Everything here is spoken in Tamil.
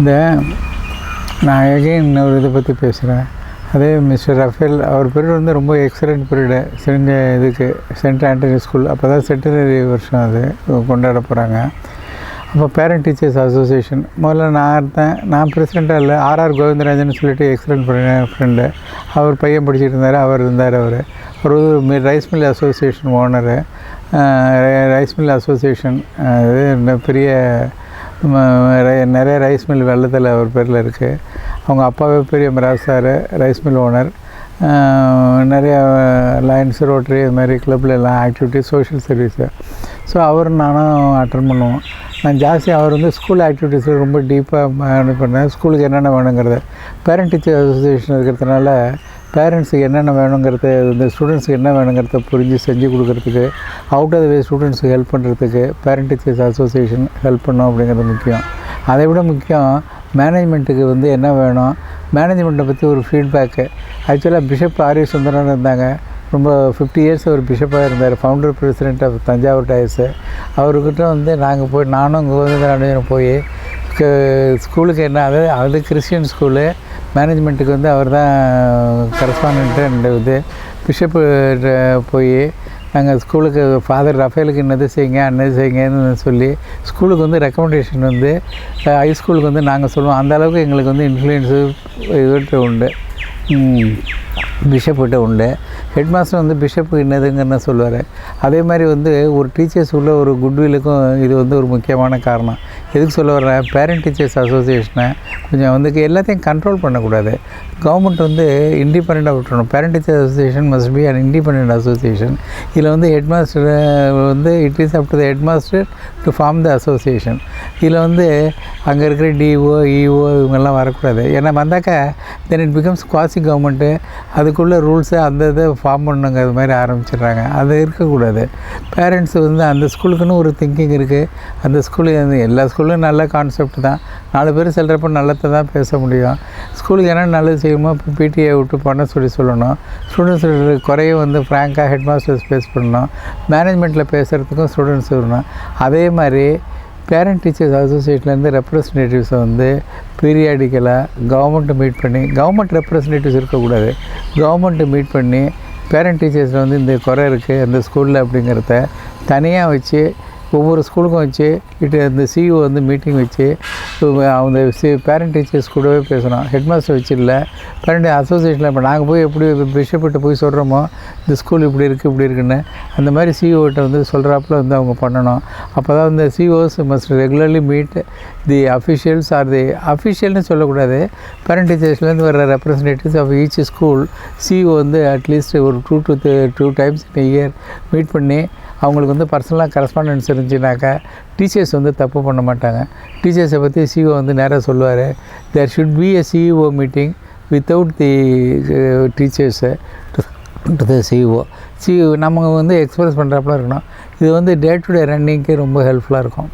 இந்த நான் எகைன் இன்னொரு இதை பற்றி பேசுகிறேன். அதே மிஸ்டர் ரஃபேல் அவர் பீரியட் வந்து ரொம்ப excellent period. Saint Antony school அப்போ தான் சென்டினரி வருஷம் அது கொண்டாட போகிறாங்க. அப்போ பேரண்ட் டீச்சர்ஸ் அசோசியேஷன் முதல்ல நான் பிரசிடெண்ட்டாக இல்லை, ஆர்ஆர் கோவிந்தராஜன் சொல்லிட்டு எக்ஸலண்ட் ஃப்ரெண்டு. அவர் பையன் படிச்சுட்டு இருந்தார். அவர் ஒரு rice mill association owner. Rice mill association இது பெரிய நிறைய ரைஸ் மில் வெள்ளத்தில் அவர் பேரில் இருக்குது. அவங்க அப்பாவே பெரிய மிராசார் ரைஸ் மில் ஓனர். நிறைய லயன்ஸ் ரோட்டரி இது மாதிரி கிளப்பில் எல்லாம் ஆக்டிவிட்டி சோஷியல் சர்வீஸு. ஸோ நானும் அட்டன் பண்ணுவோம். நான் ஜாஸ்தி அவர் வந்து ஸ்கூல் ஆக்டிவிட்டீஸில் ரொம்ப டீப்பாக இது பண்ணேன். ஸ்கூலுக்கு என்னென்ன வேணுங்கிறத பேரண்ட் டீச்சர் அசோசியேஷன் இருக்கிறதுனால பேரண்ட்ஸுக்கு என்னென்ன வேணுங்கிறது இந்த ஸ்டூடெண்ட்ஸுக்கு என்ன வேணுங்கிறத புரிஞ்சு செஞ்சு கொடுக்குறதுக்கு அவுட் ஆஃப் த வே ஸ்டூடெண்ட்ஸுக்கு ஹெல்ப் பண்ணுறதுக்கு பேரண்ட் டீச்சர்ஸ் அசோசியேஷன் ஹெல்ப் பண்ணோம் அப்படிங்கிறது முக்கியம். அதை விட முக்கியம் மேனேஜ்மெண்ட்டுக்கு வந்து என்ன வேணும், மேனேஜ்மெண்ட்டை பற்றி ஒரு ஃபீட்பேக்கு. ஆக்சுவலாக பிஷப் ஆர் சுந்தரன் இருந்தாங்க. ரொம்ப 50 இயர்ஸ் அவர் பிஷப்பாக இருந்தார். Founder president of Thanjavur diocese. அவர்கிட்ட வந்து நாங்கள் போய் நானும் கோவிந்தராஜனும் போய் ஸ்கூலுக்கு என்ன அது கிறிஸ்டியன் ஸ்கூலு மேனேஜ்மெண்ட்டுக்கு வந்து அவர் தான் கரஸ்பாண்டன்ட்டு இது பிஷப்பு போய் நாங்கள் ஸ்கூலுக்கு ஃபாதர் ரஃபேலுக்கு என்னது செய்யுங்க அன்னது செய்யுங்கன்னு சொல்லி ஸ்கூலுக்கு வந்து ரெக்கமெண்டேஷன் வந்து ஹைஸ்கூலுக்கு வந்து நாங்கள் சொல்லுவோம். அந்தளவுக்கு எங்களுக்கு வந்து இன்ஃப்ளூயன்ஸு இதுகிட்ட உண்டு, பிஷப்கிட்ட உண்டு. ஹெட் மாஸ்டர் வந்து பிஷப்பு என்னதுங்கன்னு சொல்லுவார். அதே மாதிரி வந்து ஒரு டீச்சர்ஸ் உள்ள ஒரு குட்வில்லுக்கும் இது வந்து ஒரு முக்கியமான காரணம். எதுக்கு சொல்ல வர்றேன், பேரண்ட் டீச்சர்ஸ் அசோசியேஷனை கொஞ்சம் வந்து எல்லாத்தையும் கண்ட்ரோல் பண்ணக்கூடாது. கவர்மெண்ட் வந்து இண்டிபெண்ட்டாக விட்டுறணும். Parent teacher association must be an independent association. இதில் வந்து ஹெட் மாஸ்டர் வந்து it is up to the head master to form the association. இதில் வந்து அங்கே இருக்கிற டிஓ இஓ இவங்கெல்லாம் வரக்கூடாது. ஏன்னா வந்தாக்கா then it becomes quasi government. அதுக்குள்ளே ரூல்ஸு அந்த இதை ஃபார்ம் பண்ணுங்க அது மாதிரி ஆரம்பிச்சிடுறாங்க. அது இருக்கக்கூடாது. பேரண்ட்ஸ் வந்து அந்த ஸ்கூலுக்குன்னு ஒரு திங்கிங் இருக்குது. அந்த ஸ்கூலு எல்லா ஸ்கூலும் நல்ல கான்செப்ட் தான். 4 பேர் செல்கிறப்ப நல்லதை தான் பேச முடியும். ஸ்கூலுக்கு என்ன நல்லது செய்யுமோ இப்போ பிடிஏ விட்டு பண்ண சொல்லணும். ஸ்டூடெண்ட்ஸ் குறைய வந்து ஃப்ராங்காக ஹெட் மாஸ்டர்ஸ் பேஸ் பண்ணணும். மேனேஜ்மெண்ட்டில் பேசுகிறதுக்கும் ஸ்டூடெண்ட்ஸ் வரணும். அதே மாதிரி பேரண்ட் டீச்சர்ஸ் அசோசியேஷன்லேருந்து ரெப்ரசன்டேட்டிவ்ஸை வந்து பீரியாடிக்கலாக கவர்மெண்ட்டை மீட் பண்ணி, கவர்மெண்ட் ரெப்ரசன்டேட்டிவ்ஸ் இருக்கக்கூடாது, கவர்மெண்ட்டை மீட் பண்ணி பேரண்ட் டீச்சர்ஸில் வந்து இந்த குறை இருக்குது அந்த ஸ்கூலில் அப்படிங்கிறத தனியாக வச்சு ஒவ்வொரு ஸ்கூலுக்கும் வச்சு அந்த சிஇஓ வந்து மீட்டிங் வச்சு அவங்க பேரண்ட் டீச்சர்ஸ் கூடவே பேசணும். ஹெட் மாஸ்டர் வச்சு இல்லை, பேரண்ட் அசோசியேஷனில் இப்போ நாங்கள் போய் எப்படி பிஷப்பிட்ட போய் சொல்கிறோமோ இந்த ஸ்கூல் இப்படி இருக்குன்னு அந்த மாதிரி சிஇஓட்ட வந்து சொல்கிறாப்புல வந்து அவங்க பண்ணணும். அப்போ தான் இந்த CEOs must regularly meet the officials or the அஃபிஷியல்னு சொல்லக்கூடாது. பேரண்ட் டீச்சர்ஸ்லேருந்து வர representatives of each school CEO வந்து அட்லீஸ்ட் ஒரு 2 times in a year meet பண்ணி அவங்களுக்கு வந்து பர்சனலாக கரஸ்பாண்டன்ஸ் இருந்துச்சுனாக்கா டீச்சர்ஸ் வந்து தப்பு பண்ண மாட்டாங்க. டீச்சர்ஸை பற்றி சிஇஓ வந்து நேராக சொல்லுவார். There should be a CEO meeting without the teachers to the CEO நம்ம வந்து எக்ஸ்பிரஸ் பண்ணுறாப்புல இருக்கணும். இது வந்து டே டு டே ரன்னிங்க்கு ரொம்ப ஹெல்ப்ஃபுல்லாக இருக்கும்.